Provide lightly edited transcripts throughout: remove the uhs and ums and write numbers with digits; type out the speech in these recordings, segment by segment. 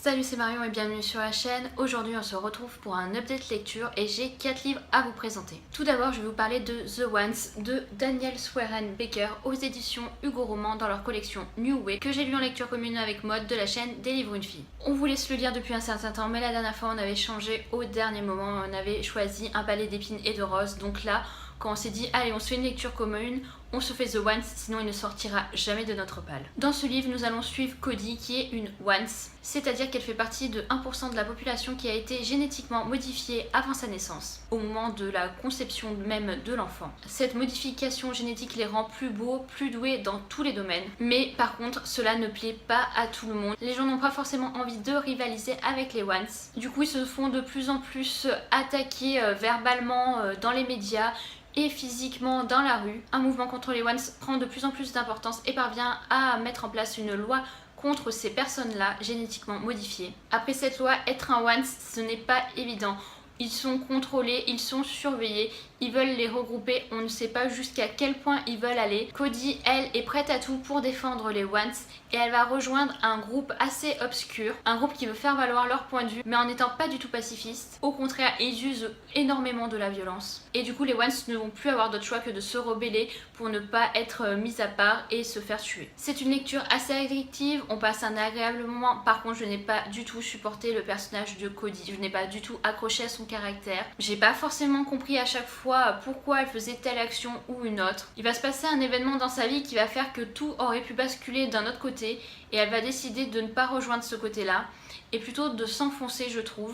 Salut, c'est Marion et bienvenue sur la chaîne. Aujourd'hui on se retrouve pour un update lecture et j'ai 4 livres à vous présenter. Tout d'abord je vais vous parler de The Ones de Daniel Swearen Baker aux éditions Hugo Roman dans leur collection New Way que j'ai lu en lecture commune avec Maud de la chaîne Des livres une fille. On voulait se le lire depuis un certain temps mais la dernière fois on avait changé au dernier moment, on avait choisi Un palais d'épines et de roses, donc là quand on s'est dit allez on se fait une lecture commune, on se fait The Ones, sinon il ne sortira jamais de notre palle. Dans ce livre, nous allons suivre Cody qui est une Ones, c'est-à-dire qu'elle fait partie de 1% de la population qui a été génétiquement modifiée avant sa naissance, au moment de la conception même de l'enfant. Cette modification génétique les rend plus beaux, plus doués dans tous les domaines, mais par contre cela ne plaît pas à tout le monde. Les gens n'ont pas forcément envie de rivaliser avec les Ones, du coup ils se font de plus en plus attaquer verbalement dans les médias et physiquement dans la rue. Un mouvement contre les Ones prend de plus en plus d'importance et parvient à mettre en place une loi contre ces personnes-là génétiquement modifiées. Après cette loi, être un Ones, ce n'est pas évident. Ils sont contrôlés, ils sont surveillés, ils veulent les regrouper, on ne sait pas jusqu'à quel point ils veulent aller. Cody, elle, est prête à tout pour défendre les Ones et elle va rejoindre un groupe assez obscur, un groupe qui veut faire valoir leur point de vue mais en n'étant pas du tout pacifiste. Au contraire, ils usent énormément de la violence. Et du coup, les Ones ne vont plus avoir d'autre choix que de se rebeller pour ne pas être mis à part et se faire tuer. C'est une lecture assez addictive, on passe un agréable moment. Par contre, je n'ai pas du tout supporté le personnage de Cody, je n'ai pas du tout accroché à son caractère. J'ai pas forcément compris à chaque fois pourquoi elle faisait telle action ou une autre. Il va se passer un événement dans sa vie qui va faire que tout aurait pu basculer d'un autre côté et elle va décider de ne pas rejoindre ce côté-là et plutôt de s'enfoncer, je trouve.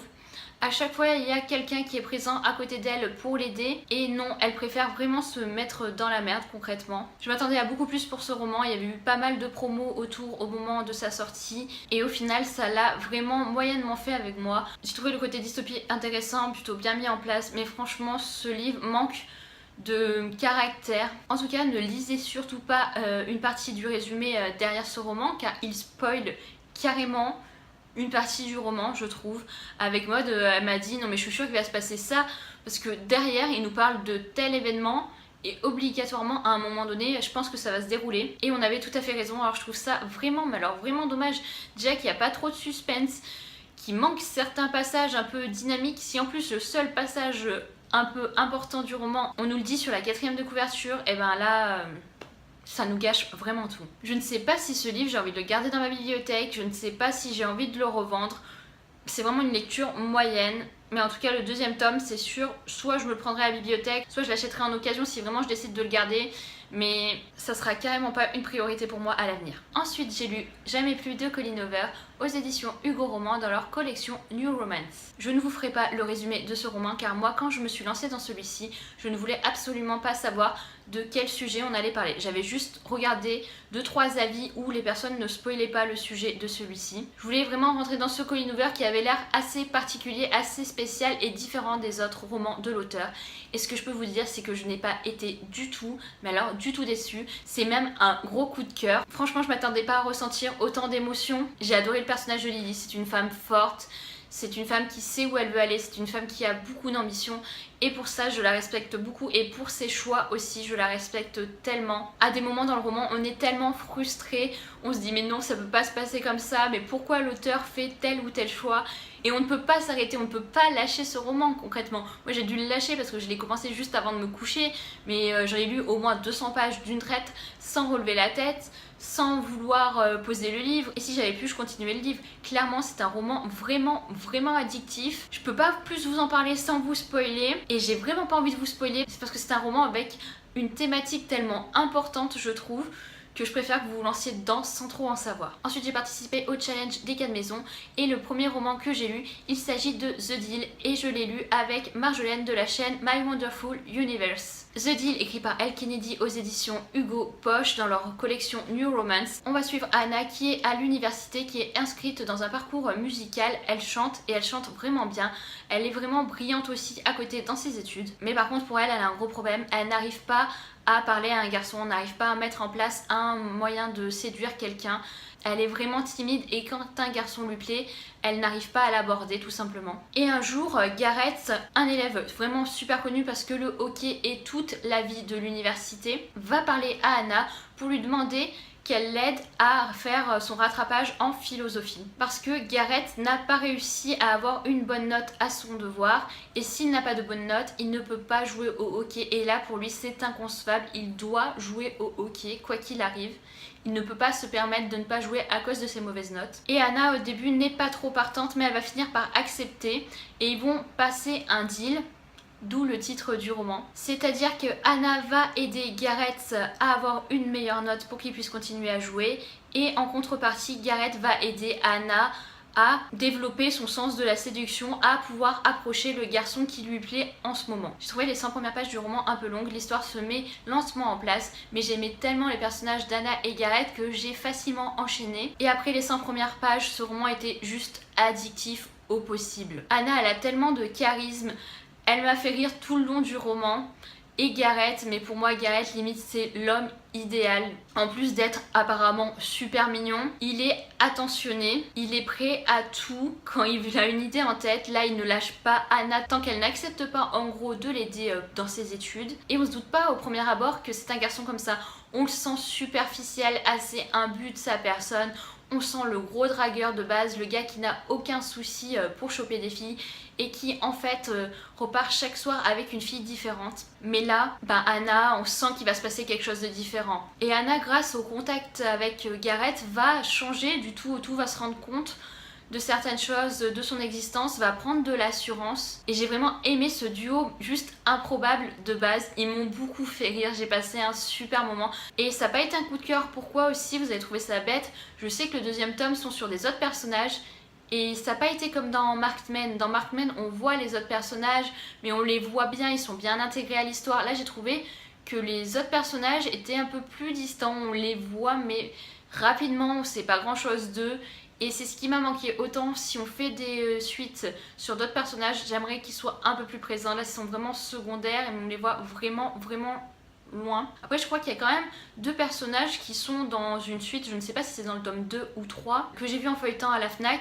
À chaque fois, il y a quelqu'un qui est présent à côté d'elle pour l'aider et non, elle préfère vraiment se mettre dans la merde concrètement. Je m'attendais à beaucoup plus pour ce roman, il y avait eu pas mal de promos autour au moment de sa sortie et au final, ça l'a vraiment moyennement fait avec moi. J'ai trouvé le côté dystopie intéressant, plutôt bien mis en place, mais franchement, ce livre manque de caractère. En tout cas, ne lisez surtout pas une partie du résumé derrière ce roman car il spoil carrément une partie du roman, je trouve. Avec Maud, elle m'a dit non mais je suis sûre qu'il va se passer ça parce que derrière il nous parle de tel événement et obligatoirement à un moment donné je pense que ça va se dérouler et on avait tout à fait raison. Alors je trouve ça vraiment, mais alors vraiment dommage déjà qu'il n'y a pas trop de suspense, qu'il manque certains passages un peu dynamiques. Si en plus le seul passage un peu important du roman on nous le dit sur la 4e de couverture, et ben là ça nous gâche vraiment tout. Je ne sais pas si ce livre j'ai envie de le garder dans ma bibliothèque, je ne sais pas si j'ai envie de le revendre. C'est vraiment une lecture moyenne, mais en tout cas le 2e tome c'est sûr, soit je me le prendrai à la bibliothèque, soit je l'achèterai en occasion si vraiment je décide de le garder, mais ça sera carrément pas une priorité pour moi à l'avenir. Ensuite j'ai lu Jamais plus de Colleen Hoover aux éditions Hugo Roman dans leur collection New Romance. Je ne vous ferai pas le résumé de ce roman car moi quand je me suis lancée dans celui-ci, je ne voulais absolument pas savoir de quel sujet on allait parler. J'avais juste regardé 2-3 avis où les personnes ne spoilaient pas le sujet de celui-ci. Je voulais vraiment rentrer dans ce Colleen Hoover qui avait l'air assez particulier, assez spécial et différent des autres romans de l'auteur. Et ce que je peux vous dire c'est que je n'ai pas été du tout, mais alors du tout déçue. C'est même un gros coup de cœur. Franchement je m'attendais pas à ressentir autant d'émotions. J'ai adoré le personnage de Lily, c'est une femme forte. C'est une femme qui sait où elle veut aller, c'est une femme qui a beaucoup d'ambition et pour ça je la respecte beaucoup et pour ses choix aussi je la respecte tellement. À des moments dans le roman on est tellement frustré, on se dit mais non ça peut pas se passer comme ça, mais pourquoi l'auteur fait tel ou tel choix et on ne peut pas s'arrêter, on ne peut pas lâcher ce roman concrètement. Moi j'ai dû le lâcher parce que je l'ai commencé juste avant de me coucher mais j'en ai lu au moins 200 pages d'une traite sans relever la tête, sans vouloir poser le livre et si j'avais pu je continuais le livre. Clairement c'est un roman vraiment addictif. Je peux pas plus vous en parler sans vous spoiler et j'ai vraiment pas envie de vous spoiler, c'est parce que c'est un roman avec une thématique tellement importante je trouve que je préfère que vous vous lanciez dedans sans trop en savoir. Ensuite j'ai participé au challenge des 4 maisons et le premier roman que j'ai lu il s'agit de The Deal et je l'ai lu avec Marjolaine de la chaîne My Wonderful Universe. The Deal écrit par Elle Kennedy aux éditions Hugo Poche dans leur collection New Romance. On va suivre Anna qui est à l'université, qui est inscrite dans un parcours musical. Elle chante et elle chante vraiment bien. Elle est vraiment brillante aussi à côté dans ses études. Mais par contre pour elle, elle a un gros problème. Elle n'arrive pas à parler à un garçon, on n'arrive pas à mettre en place un moyen de séduire quelqu'un. Elle est vraiment timide et quand un garçon lui plaît, elle n'arrive pas à l'aborder tout simplement. Et un jour, Gareth, un élève vraiment super connu parce que le hockey est toute la vie de l'université, va parler à Anna pour lui demander qu'elle l'aide à faire son rattrapage en philosophie. Parce que Gareth n'a pas réussi à avoir une bonne note à son devoir, et s'il n'a pas de bonne note, il ne peut pas jouer au hockey, et là pour lui c'est inconcevable, il doit jouer au hockey quoi qu'il arrive. Il ne peut pas se permettre de ne pas jouer à cause de ses mauvaises notes. Et Anna au début n'est pas trop partante, mais elle va finir par accepter, et ils vont passer un deal. D'où le titre du roman. C'est-à-dire que Anna va aider Gareth à avoir une meilleure note pour qu'il puisse continuer à jouer. Et en contrepartie, Gareth va aider Anna à développer son sens de la séduction, à pouvoir approcher le garçon qui lui plaît en ce moment. J'ai trouvé les 100 premières pages du roman un peu longues, l'histoire se met lentement en place, mais j'aimais tellement les personnages d'Anna et Gareth que j'ai facilement enchaîné. Et après les 100 premières pages, ce roman était juste addictif au possible. Anna, elle a tellement de charisme. Elle m'a fait rire tout le long du roman. Et Gareth, mais pour moi Gareth limite c'est l'homme idéal. En plus d'être apparemment super mignon, il est attentionné, il est prêt à tout. Quand il a une idée en tête, là il ne lâche pas Anna tant qu'elle n'accepte pas en gros de l'aider dans ses études. Et on se doute pas au premier abord que c'est un garçon comme ça. On le sent superficiel, assez imbu de sa personne. On sent le gros dragueur de base, le gars qui n'a aucun souci pour choper des filles et qui en fait repart chaque soir avec une fille différente. Mais là, Anna, on sent qu'il va se passer quelque chose de différent. Et Anna, grâce au contact avec Gareth, va changer du tout au tout, va se rendre compte de certaines choses de son existence, va prendre de l'assurance. Et j'ai vraiment aimé ce duo juste improbable de base. Ils m'ont beaucoup fait rire, j'ai passé un super moment. Et ça n'a pas été un coup de cœur. Pourquoi aussi vous avez trouvé ça bête? Je sais que le deuxième tome sont sur des autres personnages. Et ça n'a pas été comme dans Marked Men. Dans Marked Men, on voit les autres personnages, mais on les voit bien, ils sont bien intégrés à l'histoire. Là, j'ai trouvé que les autres personnages étaient un peu plus distants. On les voit, mais rapidement, on ne sait pas grand-chose d'eux. Et c'est ce qui m'a manqué. Autant si on fait des suites sur d'autres personnages, j'aimerais qu'ils soient un peu plus présents. Là, ils sont vraiment secondaires et on les voit vraiment loin. Après, je crois qu'il y a quand même 2 personnages qui sont dans une suite, je ne sais pas si c'est dans le tome 2 ou 3, que j'ai vu en feuilletant à la FNAC,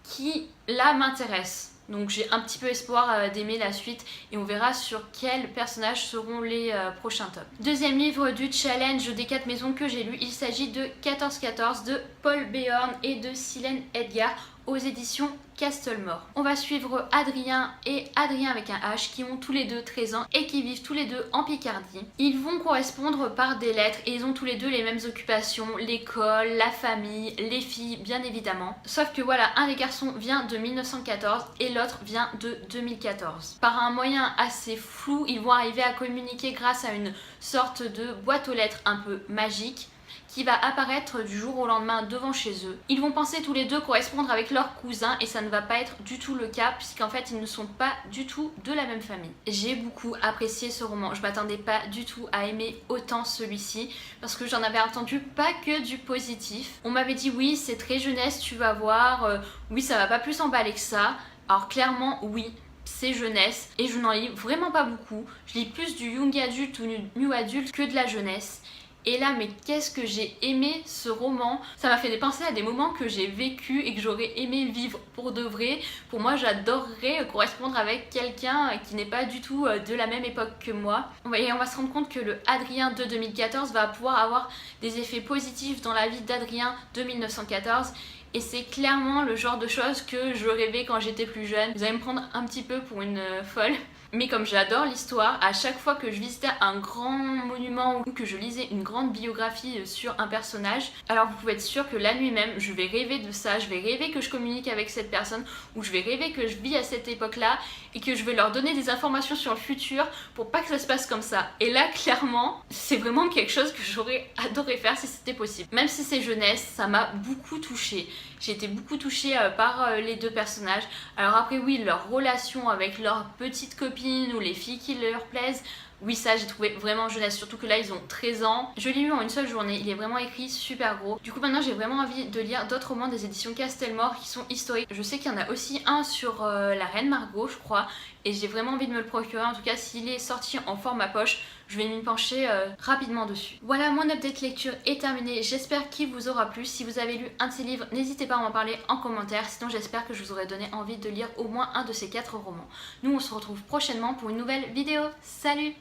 qui là m'intéressent. Donc j'ai un petit peu espoir d'aimer la suite et on verra sur quels personnages seront les prochains tomes. Deuxième livre du challenge des 4 maisons que j'ai lu, il s'agit de 14-14 de Paul Béorn et de Silène Edgar aux éditions Castlemore. On va suivre Adrien et Adrien avec un H qui ont tous les deux 13 ans et qui vivent tous les deux en Picardie. Ils vont correspondre par des lettres et ils ont tous les deux les mêmes occupations, l'école, la famille, les filles bien évidemment. Sauf que voilà, un des garçons vient de 1914 et l'autre vient de 2014. Par un moyen assez flou, ils vont arriver à communiquer grâce à une sorte de boîte aux lettres un peu magique qui va apparaître du jour au lendemain devant chez eux. Ils vont penser tous les deux correspondre avec leurs cousins et ça ne va pas être du tout le cas puisqu'en fait ils ne sont pas du tout de la même famille. J'ai beaucoup apprécié ce roman, je m'attendais pas du tout à aimer autant celui-ci parce que j'en avais entendu pas que du positif. On m'avait dit oui c'est très jeunesse tu vas voir, oui ça va pas plus emballer que ça. Alors clairement oui, c'est jeunesse et je n'en lis vraiment pas beaucoup. Je lis plus du young adulte ou du new adulte que de la jeunesse. Et là, mais qu'est-ce que j'ai aimé ce roman. Ça m'a fait penser à des moments que j'ai vécu et que j'aurais aimé vivre pour de vrai. Pour moi, j'adorerais correspondre avec quelqu'un qui n'est pas du tout de la même époque que moi. Et on va se rendre compte que le Adrien de 2014 va pouvoir avoir des effets positifs dans la vie d'Adrien de 1914. Et c'est clairement le genre de choses que je rêvais quand j'étais plus jeune. Vous allez me prendre un petit peu pour une folle. Mais comme j'adore l'histoire, à chaque fois que je visitais un grand monument ou que je lisais une grande biographie sur un personnage, alors vous pouvez être sûr que la nuit même, je vais rêver de ça, je vais rêver que je communique avec cette personne ou je vais rêver que je vis à cette époque-là et que je vais leur donner des informations sur le futur pour pas que ça se passe comme ça. Et là, clairement, c'est vraiment quelque chose que j'aurais adoré faire si c'était possible. Même si c'est jeunesse, ça m'a beaucoup touchée. J'ai été beaucoup touchée par les 2 personnages. Alors après oui, leur relation avec leur petite copine ou les filles qui leur plaisent, oui ça j'ai trouvé vraiment jeunesse, surtout que là ils ont 13 ans. Je l'ai lu en une seule journée, il est vraiment écrit super gros. Du coup maintenant j'ai vraiment envie de lire d'autres romans des éditions Castlemore qui sont historiques. Je sais qu'il y en a aussi un sur la Reine Margot je crois et j'ai vraiment envie de me le procurer. En tout cas s'il est sorti en format poche, je vais m'y pencher rapidement dessus. Voilà, mon update lecture est terminé, j'espère qu'il vous aura plu. Si vous avez lu un de ces livres, n'hésitez pas à m'en parler en commentaire, sinon j'espère que je vous aurai donné envie de lire au moins un de ces 4 romans. Nous on se retrouve prochainement pour une nouvelle vidéo, salut!